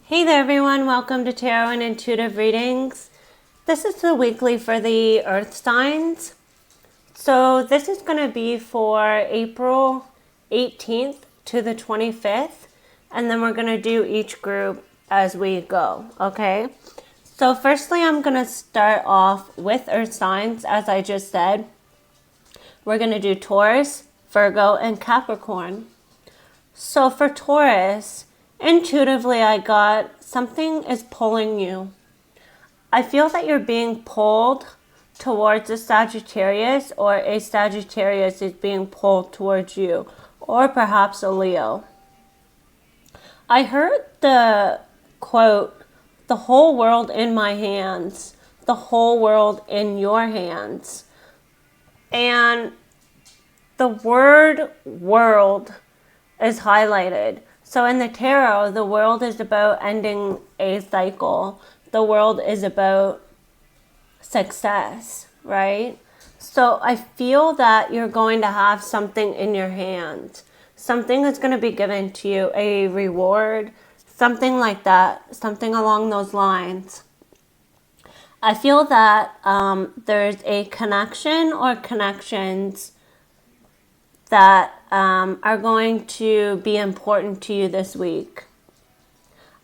Hey there everyone, welcome to Tarot and Intuitive Readings. This is the weekly for the Earth signs. So this is going to be for April 18th to the 25th. And then we're going to do each group as we go, okay? So firstly, I'm going to start off with Earth signs, as I just said. We're going to do Taurus, Virgo, and Capricorn. So for Taurus, intuitively, I got something is pulling you. I feel that you're being pulled towards a Sagittarius, or a Sagittarius is being pulled towards you, or perhaps a Leo. I heard the quote, "The whole world in my hands, the whole world in your hands." And the word world is highlighted. So in the tarot, the world is about ending a cycle. The world is about success, right? So I feel that you're going to have something in your hand. Something is going to be given to you, a reward, something like that, something along those lines. I feel that there's a connection or connections that are going to be important to you this week.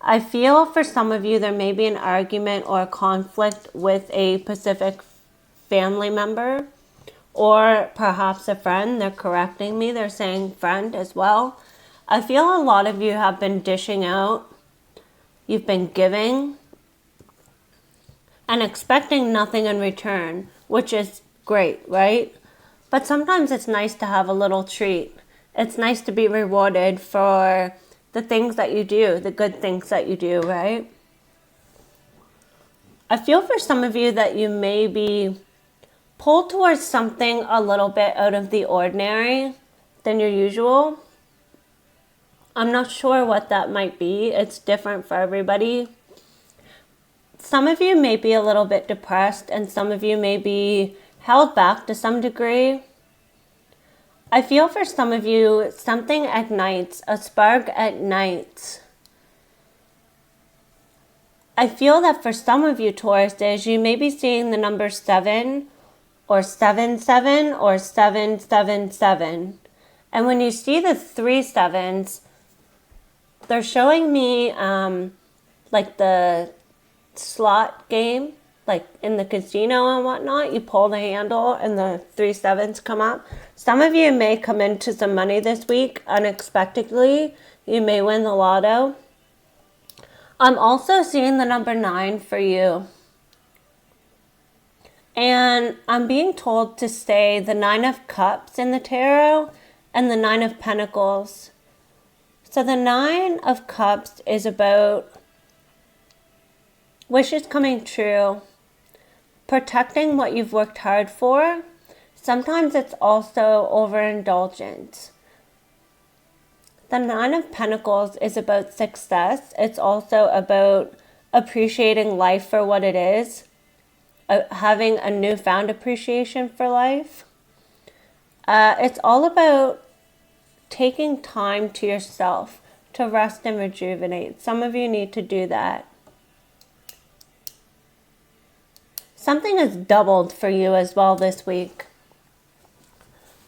I feel for some of you there may be an argument or a conflict with a specific family member, or perhaps a friend. They're correcting me. They're saying friend as well. I feel a lot of you have been dishing out. You've been giving and expecting nothing in return, which is great, right? But sometimes it's nice to have a little treat. It's nice to be rewarded for the things that you do, the good things that you do, right? I feel for some of you that you may be pulled towards something a little bit out of the ordinary than your usual. I'm not sure what that might be. It's different for everybody. Some of you may be a little bit depressed, and some of you may be held back to some degree. I feel for some of you, something ignites, a spark ignites. I feel that for some of you Tauruses, you may be seeing the number 7 or 77 or 777. And when you see the 3 sevens, they're showing me like the slot game, like in the casino and whatnot. You pull the handle and the 3 sevens come up. Some of you may come into some money this week unexpectedly. You may win the lotto. I'm also seeing the number 9 for you. And I'm being told to say the 9 of Cups in the tarot and the 9 of Pentacles. So the 9 of Cups is about wishes coming true, protecting what you've worked hard for. Sometimes it's also overindulgence. The 9 of Pentacles is about success. It's also about appreciating life for what it is, having a newfound appreciation for life. It's all about taking time to yourself to rest and rejuvenate. Some of you need to do that. Something is doubled for you as well this week.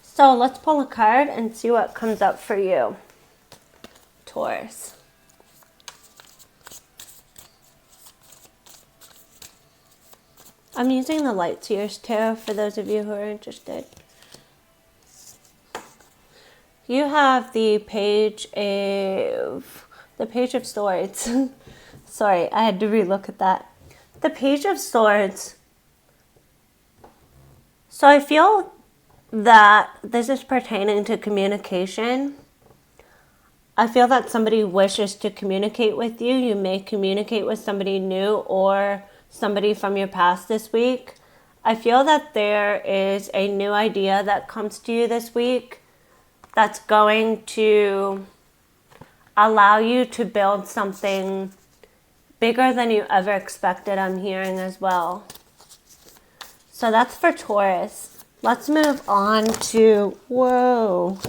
So let's pull a card and see what comes up for you, Taurus. I'm using the Light Seers Tarot for those of you who are interested. You have the Page of Swords. Sorry, I had to relook at that. The Page of Swords. So I feel that this is pertaining to communication. I feel that somebody wishes to communicate with you. You may communicate with somebody new or somebody from your past this week. I feel that there is a new idea that comes to you this week that's going to allow you to build something bigger than you ever expected, I'm hearing as well. So that's for Taurus. Let's move on to, whoa,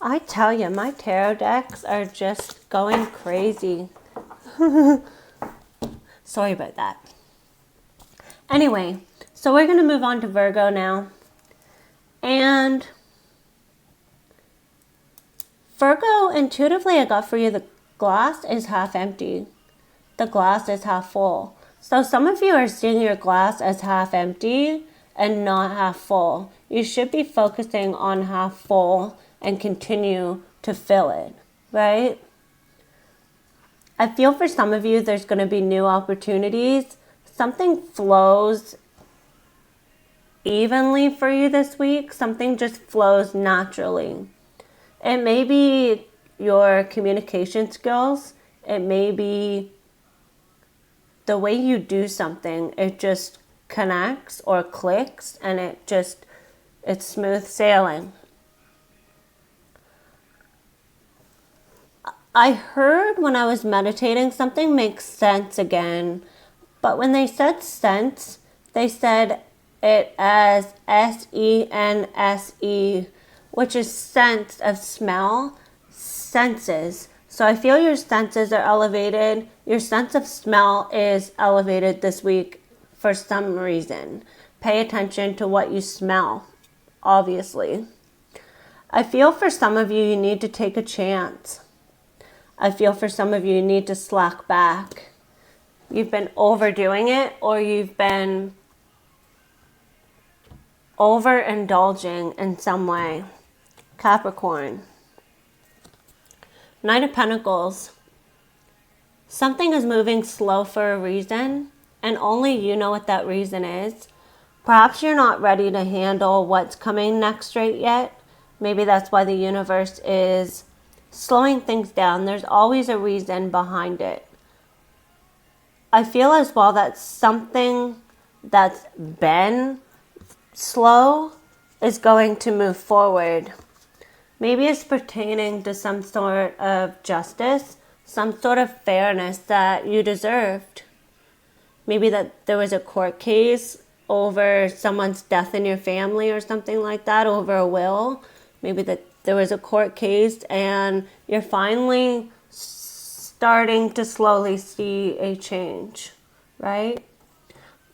I tell you, my tarot decks are just going crazy. Sorry about that. Anyway, so we're going to move on to Virgo now. And Virgo, intuitively, I got for you the glass is half empty. The glass is half full. So some of you are seeing your glass as half empty and not half full. You should be focusing on half full and continue to fill it, right? I feel for some of you there's going to be new opportunities. Something flows evenly for you this week. Something just flows naturally. It may be your communication skills. It may be the way you do something. It just connects or clicks and it's smooth sailing. I heard when I was meditating something makes sense again. But when they said sense, they said it as S-E-N-S-E, which is sense of smell, senses. So I feel your senses are elevated. Your sense of smell is elevated this week for some reason. Pay attention to what you smell, obviously. I feel for some of you, you need to take a chance. I feel for some of you, you need to slack back. You've been overdoing it, or you've been overindulging in some way. Capricorn. Knight of Pentacles. Something is moving slow for a reason, and only you know what that reason is. Perhaps you're not ready to handle what's coming next straight yet. Maybe that's why the universe is slowing things down. There's always a reason behind it. I feel as well that something that's been slow is going to move forward. Maybe it's pertaining to some sort of justice, some sort of fairness that you deserved. Maybe that there was a court case over someone's death in your family or something like that, over a will. Maybe that there was a court case and you're finally starting to slowly see a change, right?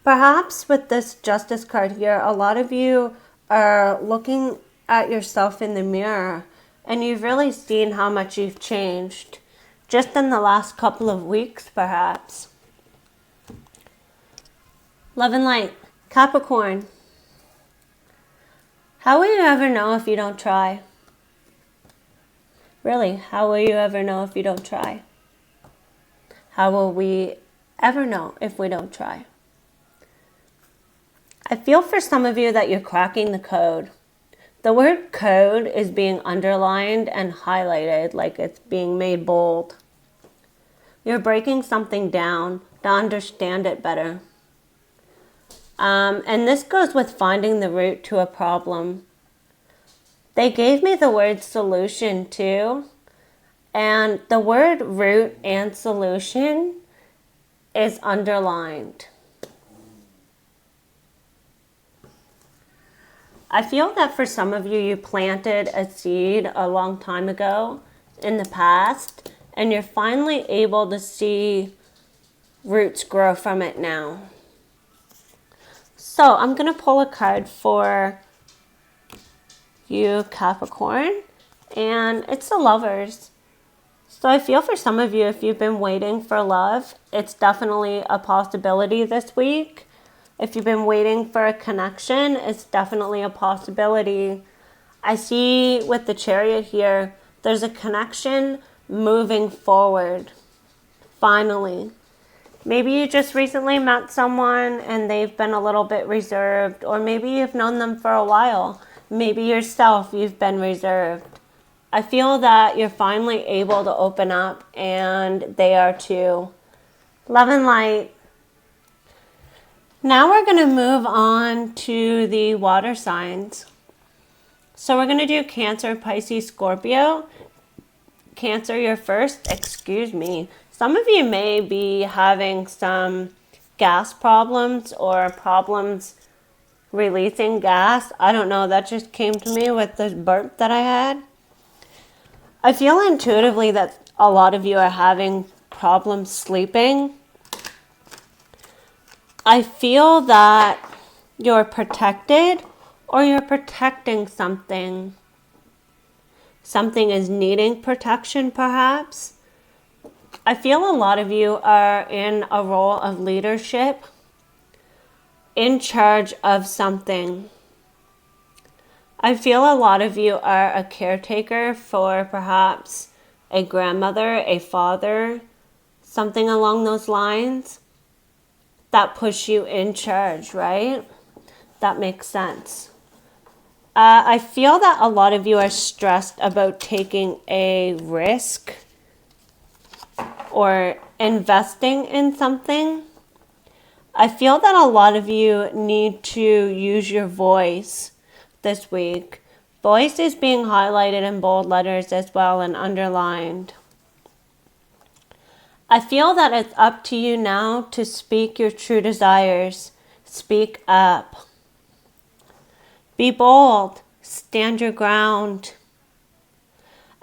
Perhaps with this Justice card here, a lot of you are looking at yourself in the mirror and you've really seen how much you've changed just in the last couple of weeks, perhaps. Love and light. Capricorn. How will you ever know if you don't try? Really, how will you ever know if you don't try? How will we ever know if we don't try? I feel for some of you that you're cracking the code. The word code is being underlined and highlighted, like it's being made bold. You're breaking something down to understand it better. And this goes with finding the root to a problem. They gave me the word solution too. And the word root and solution is underlined. I feel that for some of you, you planted a seed a long time ago in the past, and you're finally able to see roots grow from it now. So I'm going to pull a card for you, Capricorn, and it's the Lovers. So I feel for some of you, if you've been waiting for love, it's definitely a possibility this week. If you've been waiting for a connection, it's definitely a possibility. I see with the Chariot here, there's a connection moving forward, finally. Maybe you just recently met someone and they've been a little bit reserved, or maybe you've known them for a while. Maybe yourself, you've been reserved. I feel that you're finally able to open up, and they are too. Love and light. Now we're going to move on to the water signs. So we're going to do Cancer, Pisces, Scorpio. Cancer, you're first. Excuse me. Some of you may be having some gas problems or problems releasing gas. I don't know. That just came to me with the burp that I had. I feel intuitively that a lot of you are having problems sleeping. I feel that you're protected or you're protecting something. Something is needing protection, perhaps. I feel a lot of you are in a role of leadership, in charge of something. I feel a lot of you are a caretaker for perhaps a grandmother, a father, something along those lines that push you in charge, right? That makes sense. I feel that a lot of you are stressed about taking a risk or investing in something. I feel that a lot of you need to use your voice this week. Voice is being highlighted in bold letters as well and underlined. I feel that it's up to you now to speak your true desires. Speak up. Be bold. Stand your ground.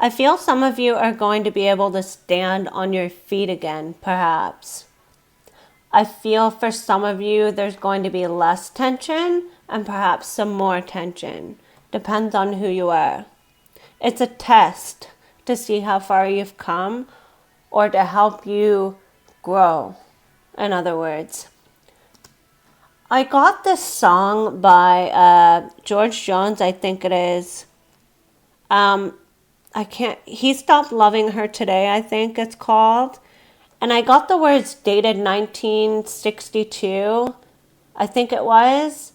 I feel some of you are going to be able to stand on your feet again, perhaps. I feel for some of you there's going to be less tension and perhaps some more tension. Depends on who you are. It's a test to see how far you've come or to help you grow, in other words. I got this song by George Jones, I think it is. He Stopped Loving Her Today, I think it's called. And I got the words dated 1962, I think it was,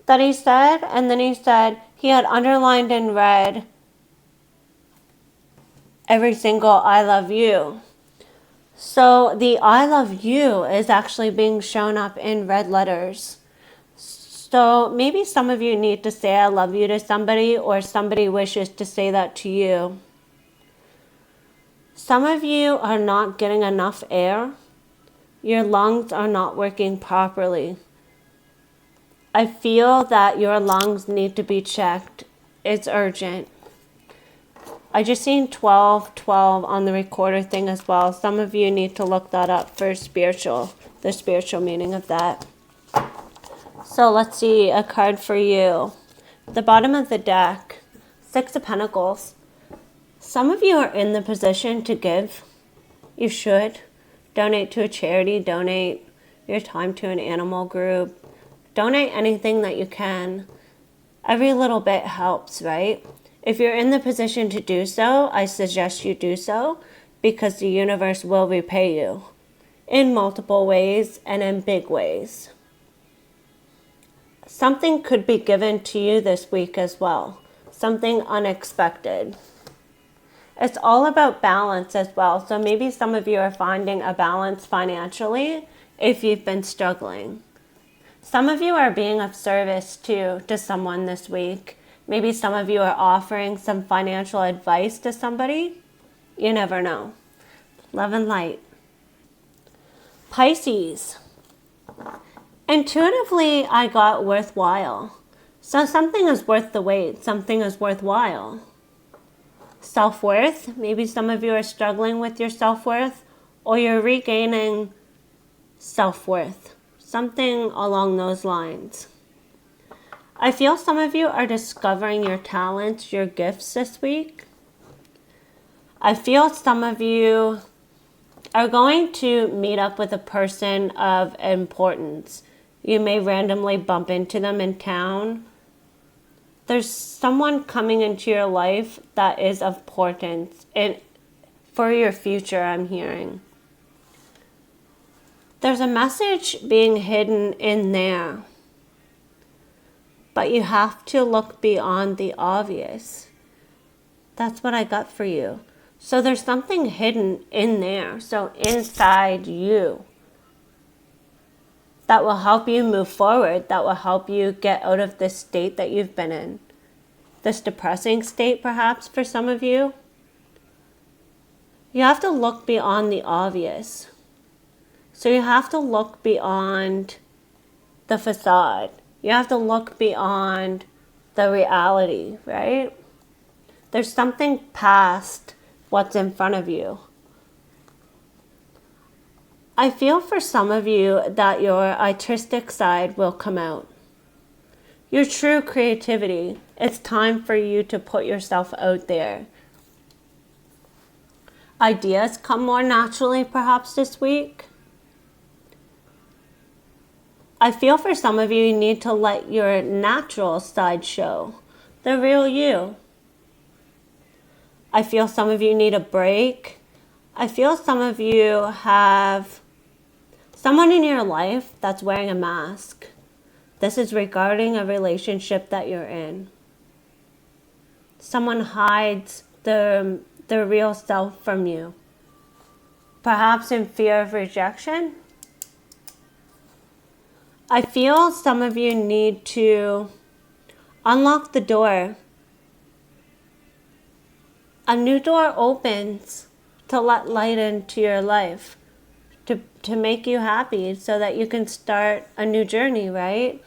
that he said. And then he said he had underlined in red every single I love you. So the I love you is actually being shown up in red letters. So maybe some of you need to say I love you to somebody, or somebody wishes to say that to you. Some of you are not getting enough air. Your lungs are not working properly. I feel that your lungs need to be checked. It's urgent. I just seen 1212 on the recorder thing as well. Some of you need to look that up for the spiritual meaning of that. So let's see a card for you. The bottom of the deck, 6 of Pentacles. Some of you are in the position to give. You should. Donate to a charity. Donate your time to an animal group. Donate anything that you can. Every little bit helps, right? If you're in the position to do so, I suggest you do so, because the universe will repay you in multiple ways and in big ways. Something could be given to you this week as well. Something unexpected. It's all about balance as well. So maybe some of you are finding a balance financially if you've been struggling. Some of you are being of service too to someone this week. Maybe some of you are offering some financial advice to somebody. You never know. Love and light. Pisces. Intuitively, I got worthwhile. So something is worth the wait. Something is worthwhile. Self-worth. Maybe some of you are struggling with your self-worth, or you're regaining self-worth. Something along those lines. I feel some of you are discovering your talents, your gifts this week. I feel some of you are going to meet up with a person of importance. You may randomly bump into them in town. There's someone coming into your life that is of importance for your future, I'm hearing. There's a message being hidden in there. But you have to look beyond the obvious. That's what I got for you. So there's something hidden in there. So inside you. That will help you move forward. That will help you get out of this state that you've been in. This depressing state, perhaps, for some of you. You have to look beyond the obvious. So you have to look beyond the facade. You have to look beyond the reality, right? There's something past what's in front of you. I feel for some of you that your artistic side will come out. Your true creativity. It's time for you to put yourself out there. Ideas come more naturally perhaps this week. I feel for some of you, you need to let your natural side show. The real you. I feel some of you need a break. I feel some of you have someone in your life that's wearing a mask. This is regarding a relationship that you're in. Someone hides their real self from you. Perhaps in fear of rejection. I feel some of you need to unlock the door. A new door opens to let light into your life, to make you happy so that you can start a new journey, right?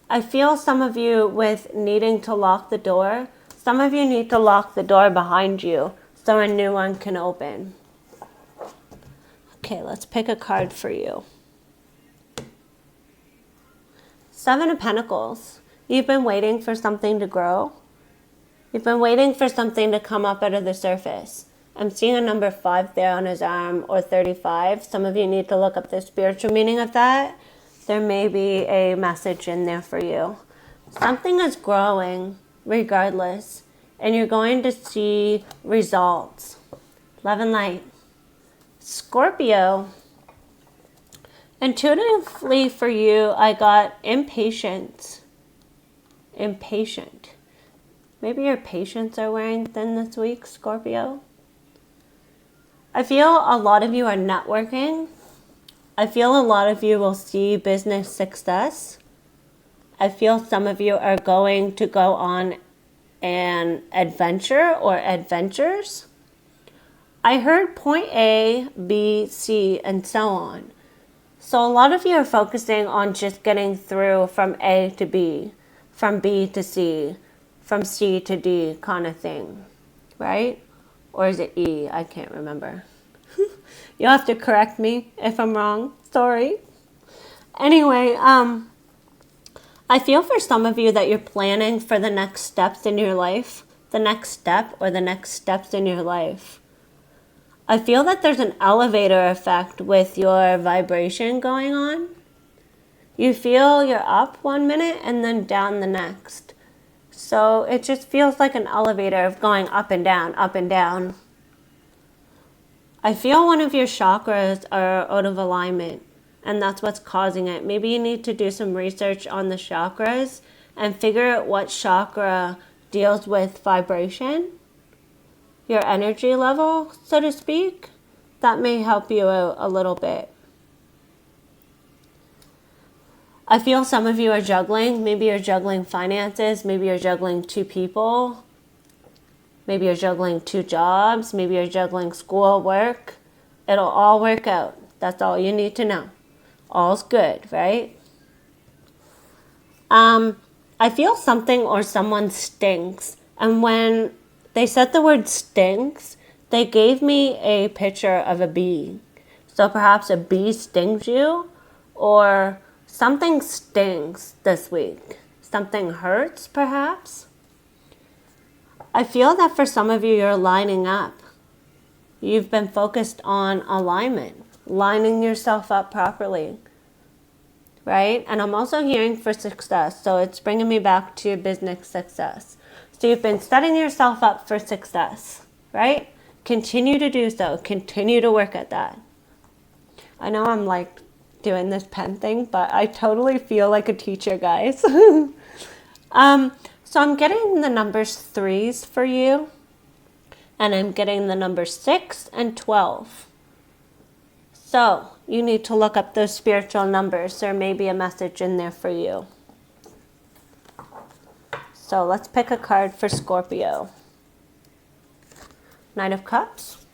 I feel some of you with needing to lock the door. Some of you need to lock the door behind you so a new one can open. Okay, let's pick a card for you. 7 of Pentacles. You've been waiting for something to grow. You've been waiting for something to come up out of the surface. I'm seeing a number 5 there on his arm, or 35. Some of you need to look up the spiritual meaning of that. There may be a message in there for you. Something is growing regardless, and you're going to see results. Love and light. Scorpio. Intuitively for you, I got impatient. Impatient. Maybe your patience are wearing thin this week, Scorpio. I feel a lot of you are networking. I feel a lot of you will see business success. I feel some of you are going to go on an adventure or adventures. I heard point A, B, C, and so on. So a lot of you are focusing on just getting through from A to B, from B to C, from C to D kind of thing, right? Or is it E? I can't remember. You'll have to correct me if I'm wrong. Sorry. Anyway, I feel for some of you that you're planning for the next steps in your life, the next step or the next steps in your life. I feel that there's an elevator effect with your vibration going on. You feel you're up 1 minute and then down the next. So it just feels like an elevator of going up and down, up and down. I feel one of your chakras are out of alignment, and that's what's causing it. Maybe you need to do some research on the chakras and figure out what chakra deals with vibration, your energy level, so to speak. That may help you out a little bit. I feel some of you are juggling. Maybe you're juggling finances. Maybe you're juggling 2 people. Maybe you're juggling 2 jobs. Maybe you're juggling school, work. It'll all work out. That's all you need to know. All's good, right? I feel something or someone stinks. And when they said the word stinks, they gave me a picture of a bee. So perhaps a bee stings you, or something stings this week. Something hurts, perhaps. I feel that for some of you, you're lining up. You've been focused on alignment, lining yourself up properly, right? And I'm also hearing for success. So it's bringing me back to business success. So you've been setting yourself up for success, right? Continue to do so. Continue to work at that. I know I'm like doing this pen thing, but I totally feel like a teacher, guys. So I'm getting the numbers 3s for you, and I'm getting the numbers 6 and 12. So you need to look up those spiritual numbers. There may be a message in there for you. So let's pick a card for Scorpio. Knight of Cups.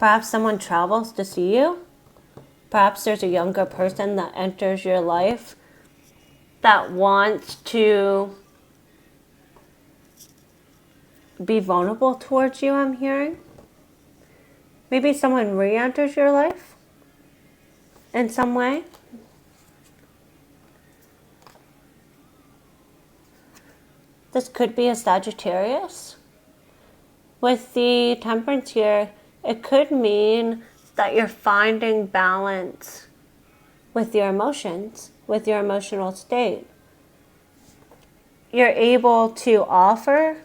Perhaps someone travels to see you. Perhaps there's a younger person that enters your life that wants to be vulnerable towards you, I'm hearing. Maybe someone re-enters your life in some way. This could be a Sagittarius. With the Temperance here, it could mean that you're finding balance with your emotions, with your emotional state. You're able to offer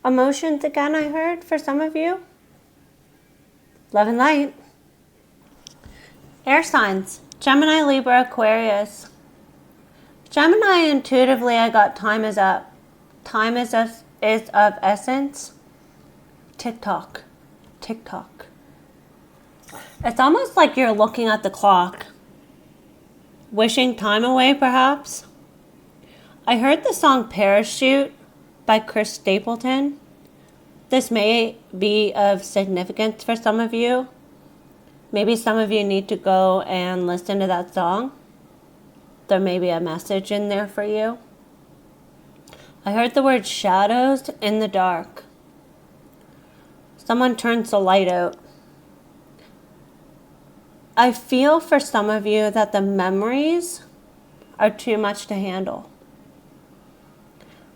emotions again, I heard, for some of you. Love and light. Air signs, Gemini, Libra, Aquarius. Gemini, intuitively, I got time is up. Time is of essence. Tick-tock. Tick-tock. It's almost like you're looking at the clock. Wishing time away, perhaps. I heard the song Parachute by Chris Stapleton. This may be of significance for some of you. Maybe some of you need to go and listen to that song. There may be a message in there for you. I heard the word shadows in the dark. Someone turns the light out. I feel for some of you that the memories are too much to handle.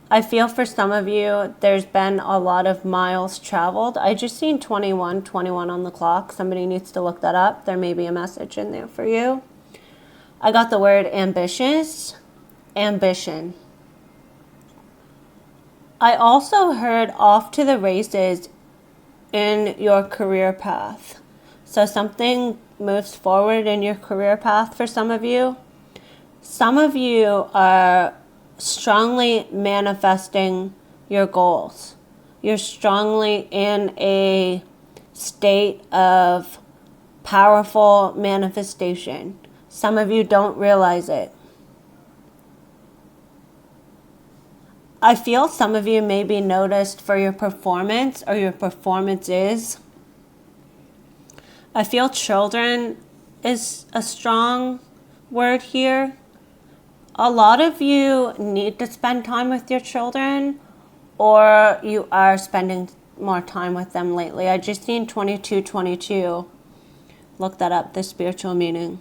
I feel for some of you there's been a lot of miles traveled. I just seen 21 on the clock. Somebody needs to look that up. There may be a message in there for you. I got the word ambitious, ambition. I also heard off to the races in your career path. So something moves forward in your career path for some of you. Some of you are strongly manifesting your goals. You're strongly in a state of powerful manifestation. Some of you don't realize it. I feel some of you may be noticed for your performance or your performances. I feel children is a strong word here. A lot of you need to spend time with your children, or you are spending more time with them lately. I just seen 22. Look that up, the spiritual meaning.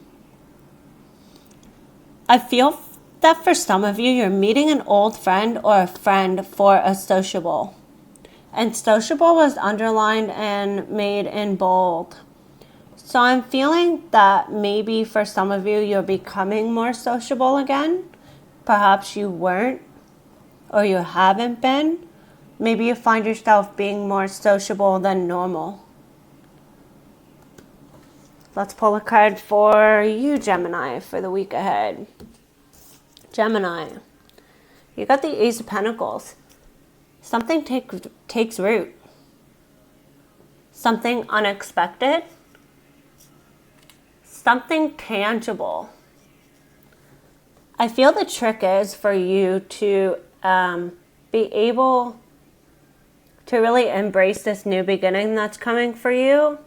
I feel that for some of you, you're meeting an old friend or a friend for a sociable. And sociable was underlined and made in bold. So I'm feeling that maybe for some of you, you're becoming more sociable again. Perhaps you weren't, or you haven't been. Maybe you find yourself being more sociable than normal. Let's pull a card for you, Gemini, for the week ahead. Gemini, you got the Ace of Pentacles. Something takes root. Something unexpected. Something tangible. I feel the trick is for you to be able to really embrace this new beginning that's coming for you.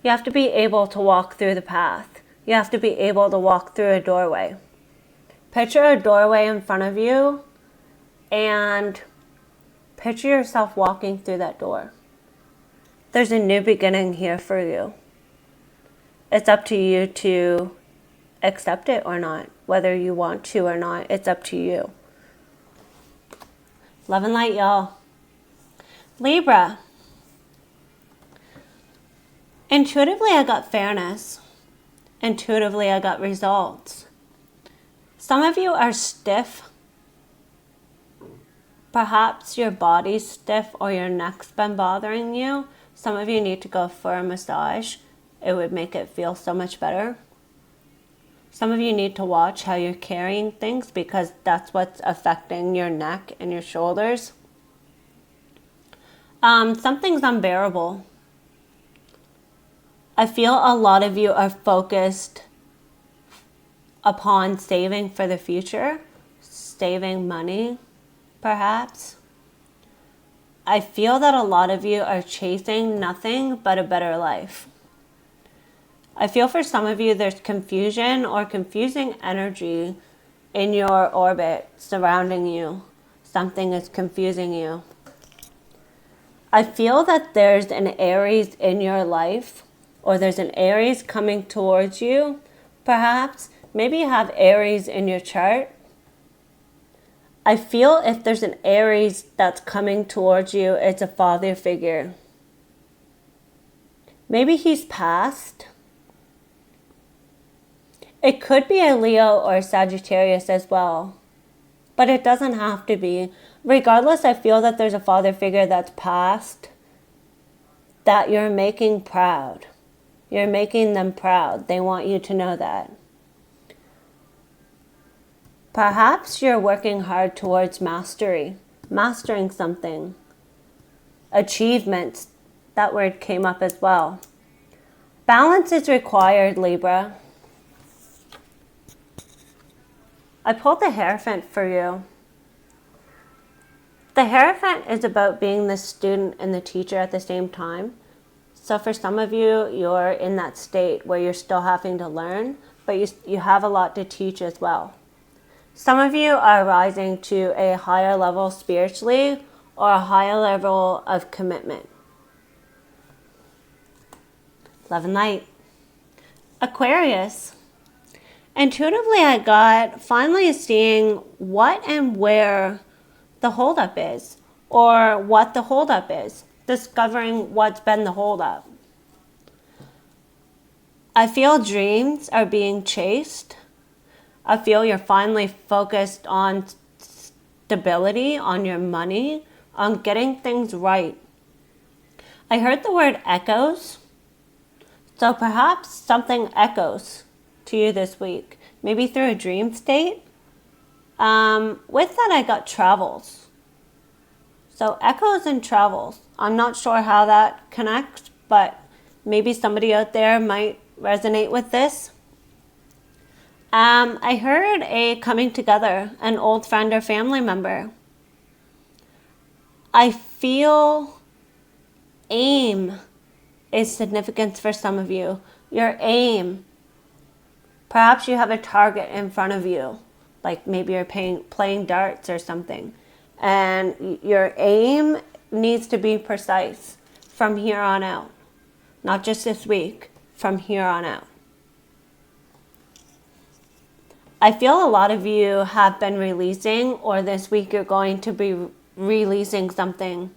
You have to be able to walk through the path. You have to be able to walk through a doorway. Picture a doorway in front of you and picture yourself walking through that door. There's a new beginning here for you. It's up to you to accept it or not. Whether you want to or not, it's up to you. Love and light, y'all. Libra. Intuitively, I got fairness. Intuitively, I got results. Some of you are stiff. Perhaps your body's stiff or your neck's been bothering you. Some of you need to go for a massage. It would make it feel so much better. Some of you need to watch how you're carrying things because that's what's affecting your neck and your shoulders. Something's unbearable. I feel a lot of you are focused upon saving for the future, saving money, perhaps. I feel that a lot of you are chasing nothing but a better life. I feel for some of you there's confusion or confusing energy in your orbit surrounding you. Something is confusing you. I feel that there's an Aries in your life, or there's an Aries coming towards you, perhaps. Maybe you have Aries in your chart. I feel if there's an Aries that's coming towards you, it's a father figure. Maybe he's passed. It could be a Leo or a Sagittarius as well, but it doesn't have to be. Regardless, I feel that there's a father figure that's passed that you're making proud. You're making them proud. They want you to know that. Perhaps you're working hard towards mastery, mastering something. Achievements, that word came up as well. Balance is required, Libra. I pulled the Hierophant for you. The Hierophant is about being the student and the teacher at the same time. So for some of you, you're in that state where you're still having to learn, but you have a lot to teach as well. Some of you are rising to a higher level spiritually or a higher level of commitment. Love and light. Aquarius. Intuitively, I got finally seeing what and where the holdup is, or what the holdup is. Discovering what's been the holdup. I feel dreams are being chased. I feel you're finally focused on stability, on your money, on getting things right. I heard the word echoes. So perhaps something echoes to you this week. Maybe through a dream state. With that, I got travels. So echoes and travels. I'm not sure how that connects, but maybe somebody out there might resonate with this. I heard a coming together, an old friend or family member. I feel aim is significant for some of you. Your aim. Perhaps you have a target in front of you, like maybe you're playing darts or something, and your aim needs to be precise from here on out. Not just this week, from here on out. I feel a lot of you have been releasing, or this week you're going to be releasing something.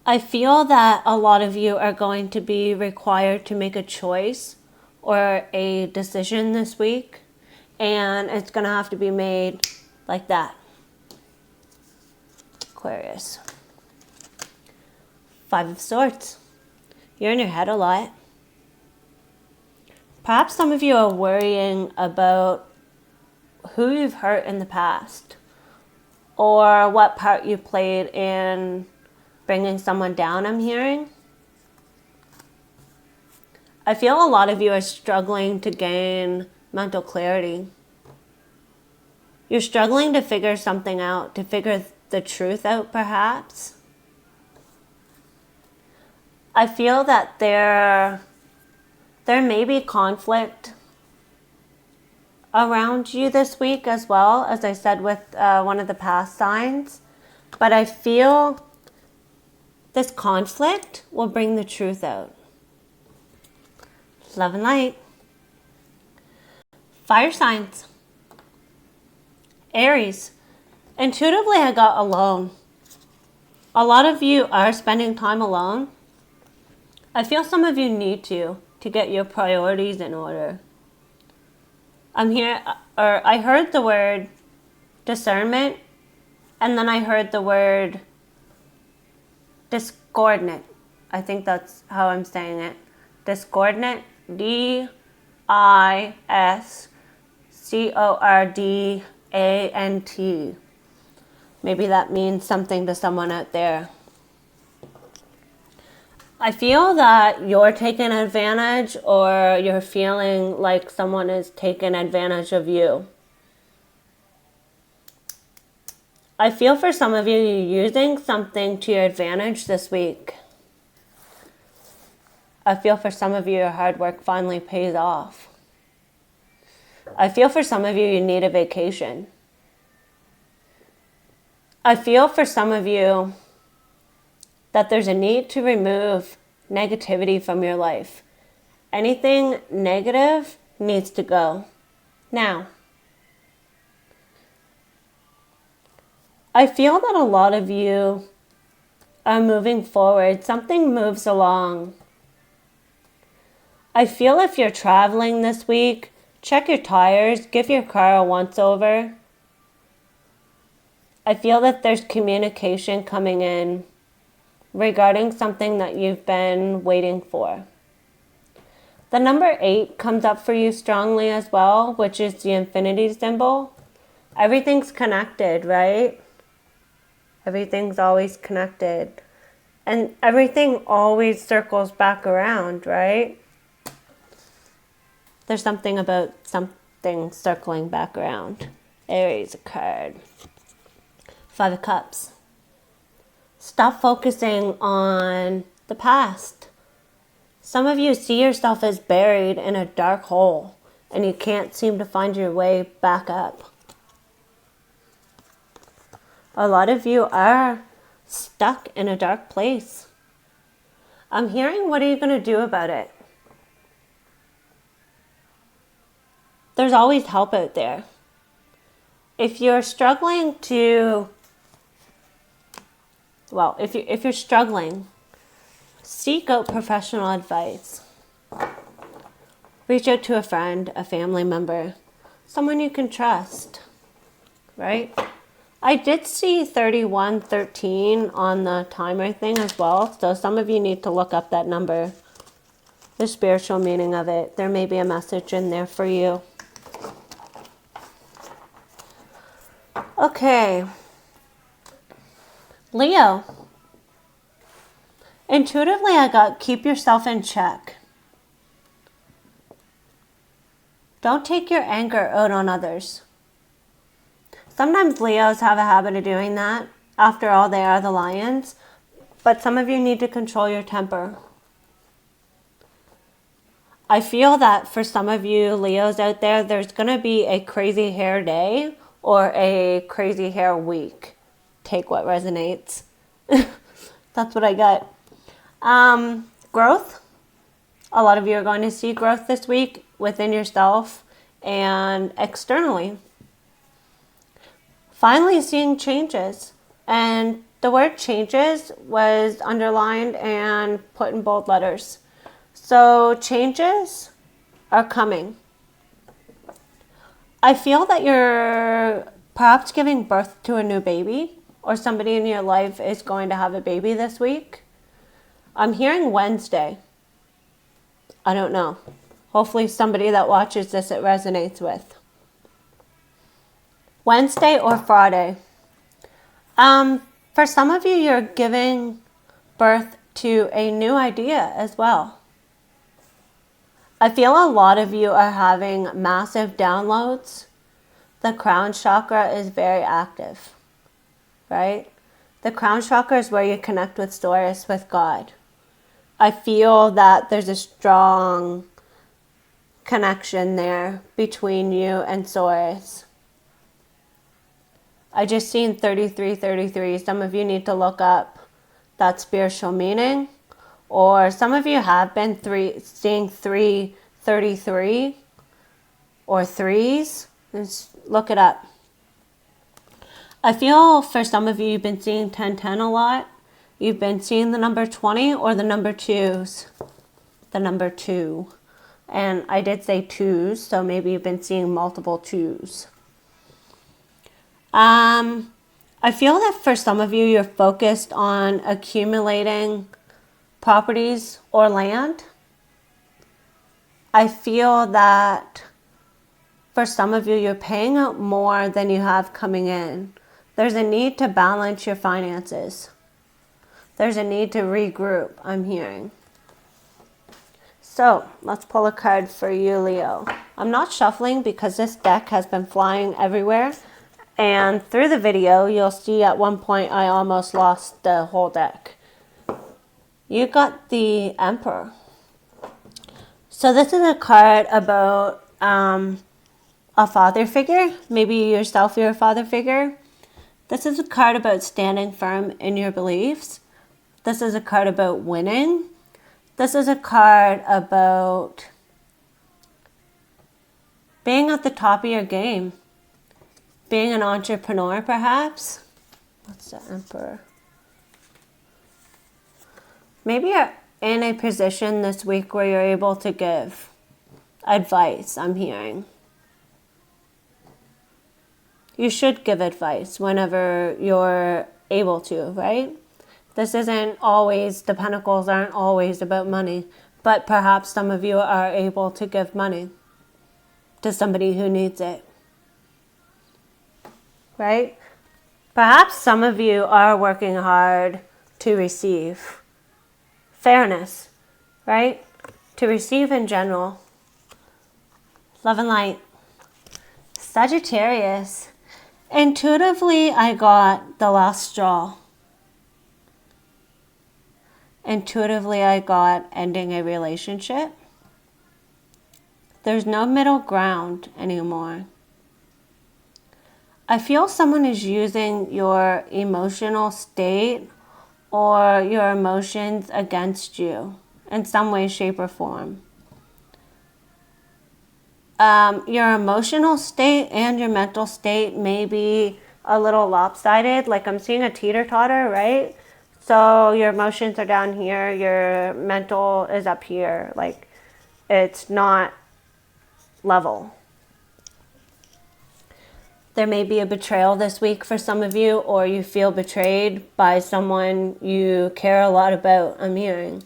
I feel that a lot of you are going to be required to make a choice or a decision this week, and it's going to have to be made like that. Aquarius. 5 of Swords. You're in your head a lot. Perhaps some of you are worrying about who you've hurt in the past, or what part you played in bringing someone down, I'm hearing. I feel a lot of you are struggling to gain mental clarity. You're struggling to figure something out, to figure the truth out, perhaps. I feel that there may be conflict around you this week as well, as I said with one of the past signs. But I feel this conflict will bring the truth out. Love and light. Fire signs. Aries. Intuitively, I got alone. A lot of you are spending time alone. I feel some of you need to get your priorities in order. I heard the word discernment, and then I heard the word discordant. I think that's how I'm saying it. Discordant. DISCORDANT. Maybe that means something to someone out there. I feel that you're taking advantage, or you're feeling like someone is taking advantage of you. I feel for some of you, you're using something to your advantage this week. I feel for some of you, your hard work finally pays off. I feel for some of you, you need a vacation. I feel for some of you, that there's a need to remove negativity from your life. Anything negative needs to go. Now, I feel that a lot of you are moving forward. Something moves along. I feel if you're traveling this week, check your tires, give your car a once over. I feel that there's communication coming in regarding something that you've been waiting for. The number 8 comes up for you strongly as well, which is the infinity symbol. Everything's connected, right? Everything's always connected. And everything always circles back around, right? There's something about something circling back around. Aries, a card. 5 of Cups. Stop focusing on the past. Some of you see yourself as buried in a dark hole and you can't seem to find your way back up. A lot of you are stuck in a dark place. I'm hearing, what are you going to do about it? There's always help out there. If you're struggling to, if you're struggling, seek out professional advice. Reach out to a friend, a family member, someone you can trust, right? I did see 3113 on the timer thing as well, so some of you need to look up that number, the spiritual meaning of it. There may be a message in there for you. Okay. Leo. Intuitively, I got keep yourself in check. Don't take your anger out on others. Sometimes Leos have a habit of doing that. After all, they are the lions. But some of you need to control your temper. I feel that for some of you Leos out there, there's going to be a crazy hair day or a crazy hair week. Take what resonates. That's what I got. Growth. A lot of you are going to see growth this week within yourself and externally. Finally seeing changes. And the word changes was underlined and put in bold letters. So changes are coming. I feel that you're perhaps giving birth to a new baby, or somebody in your life is going to have a baby this week. I'm hearing Wednesday. I don't know. Hopefully somebody that watches this it resonates with. Wednesday or Friday. For some of you, you're giving birth to a new idea as well. I feel a lot of you are having massive downloads. The crown chakra is very active, right? The crown chakra is where you connect with Source, with God. I feel that there's a strong connection there between you and Source. I just seen 3333. Some of you need to look up that spiritual meaning. Or some of you have been seeing 333 or threes. Just look it up. I feel for some of you, you've been seeing 1010 a lot. You've been seeing the number 20 or the number 2s. The number 2. And I did say 2s, so maybe you've been seeing multiple 2s. I feel that for some of you, you're focused on accumulating properties or land. I feel that for some of you, you're paying out more than you have coming in. There's a need to balance your finances. There's a need to regroup, I'm hearing. So let's pull a card for you, Leo. I'm not shuffling because this deck has been flying everywhere. And through the video, you'll see at one point I almost lost the whole deck. You got the Emperor. So this is a card about a father figure. Maybe yourself, you're a father figure. This is a card about standing firm in your beliefs. This is a card about winning. This is a card about being at the top of your game. Being an entrepreneur, perhaps. What's the Emperor? Maybe you're in a position this week where you're able to give advice, I'm hearing. You should give advice whenever you're able to, right? This isn't always, the Pentacles aren't always about money, but perhaps some of you are able to give money to somebody who needs it, right? Perhaps some of you are working hard to receive. Fairness, right? To receive in general. Love and light. Sagittarius. Intuitively, I got the last straw. Intuitively, I got ending a relationship. There's no middle ground anymore. I feel someone is using your emotional state or your emotions against you in some way, shape, or form. Your emotional state and your mental state may be a little lopsided. Like I'm seeing a teeter-totter, right? So your emotions are down here, your mental is up here. Like it's not level. There may be a betrayal this week for some of you, or you feel betrayed by someone you care a lot about, I'm hearing.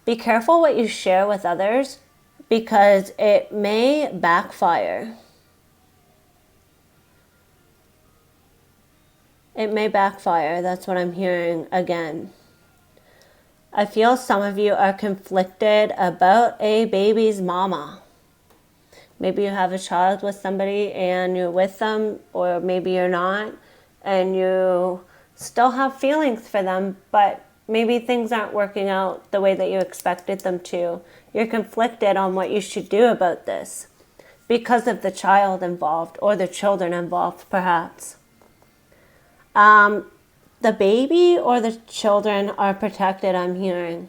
Be careful what you share with others because it may backfire. It may backfire, that's what I'm hearing again. I feel some of you are conflicted about a baby's mama. Maybe you have a child with somebody and you're with them, or maybe you're not, and you still have feelings for them, but maybe things aren't working out the way that you expected them to. You're conflicted on what you should do about this because of the child involved or the children involved, perhaps. The baby or the children are protected, I'm hearing.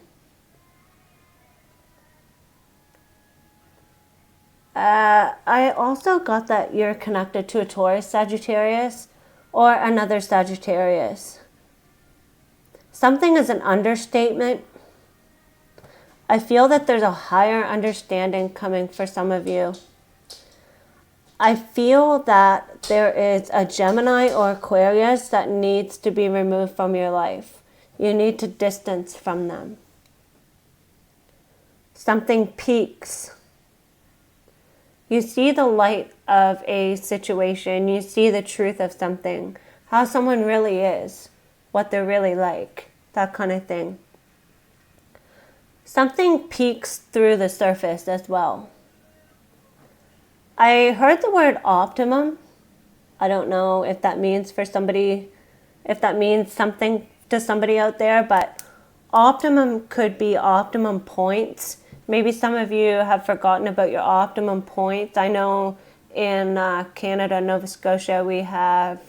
I also got that you're connected to a Taurus Sagittarius or another Sagittarius. Something is an understatement. I feel that there's a higher understanding coming for some of you. I feel that there is a Gemini or Aquarius that needs to be removed from your life. You need to distance from them. Something peaks. You see the light of a situation. You see the truth of something. How someone really is. What they're really like. That kind of thing. Something peeks through the surface as well. I heard the word optimum. I don't know if that means for somebody, if that means something to somebody out there, but optimum could be optimum points. Maybe some of you have forgotten about your optimum points. I know in Canada, Nova Scotia, we have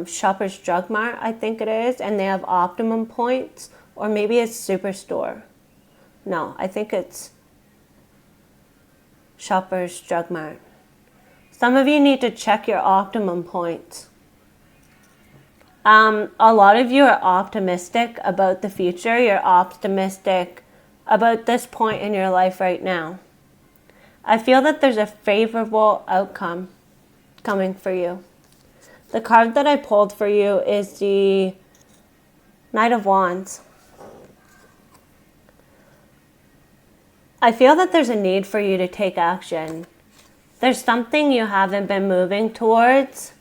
Shoppers Drug Mart, I think it is, and they have optimum points, or maybe it's Superstore. No, I think it's Shoppers Drug Mart. Some of you need to check your optimum points. A lot of you are optimistic about the future. You're optimistic about this point in your life right now. I feel that there's a favorable outcome coming for you. The card that I pulled for you is the Knight of Wands. I feel that there's a need for you to take action. There's something you haven't been moving towards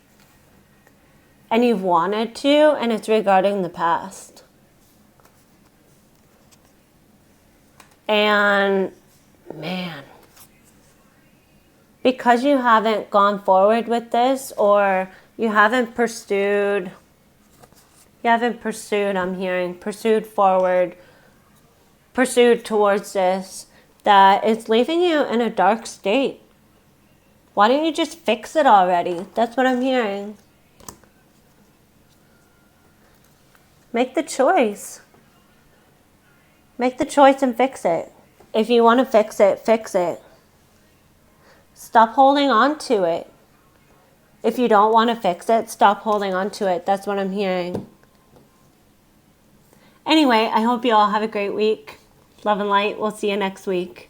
and you've wanted to, and it's regarding the past. And man, because you haven't gone forward with this, or you haven't pursued, I'm hearing, pursued forward, pursued towards this, that it's leaving you in a dark state. Why don't you just fix it already? That's what I'm hearing. Make the choice. Make the choice and fix it. If you want to fix it, fix it. Stop holding on to it. If you don't want to fix it, stop holding on to it. That's what I'm hearing. Anyway, I hope you all have a great week. Love and light. We'll see you next week.